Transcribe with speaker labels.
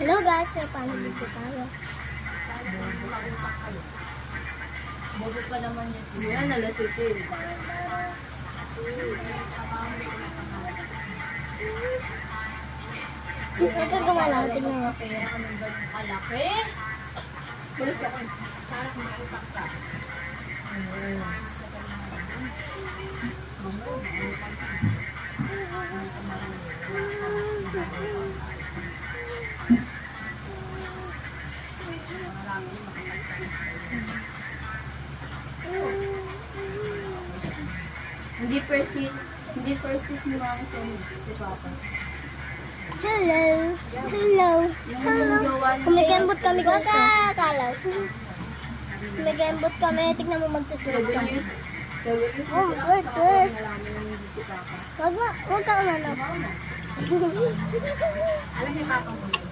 Speaker 1: Hello guys, may paano dito tayo.
Speaker 2: Bobo pa naman yan. Yan, nalasisin.
Speaker 1: Ito gumalaw, tignan mo.
Speaker 2: Pera ka ng ganun kalaki. Bulis ako. Sarap na utak ka. Hindi first hit ni Mama si Papa.
Speaker 1: Hello. Hello. Hello. Kumikembot kami guys. Kakalaw. Kumikembot kami. Tignan mo magtutulog kami. Oh, burger. Wag ka umano.
Speaker 2: Alam niya Papa mo.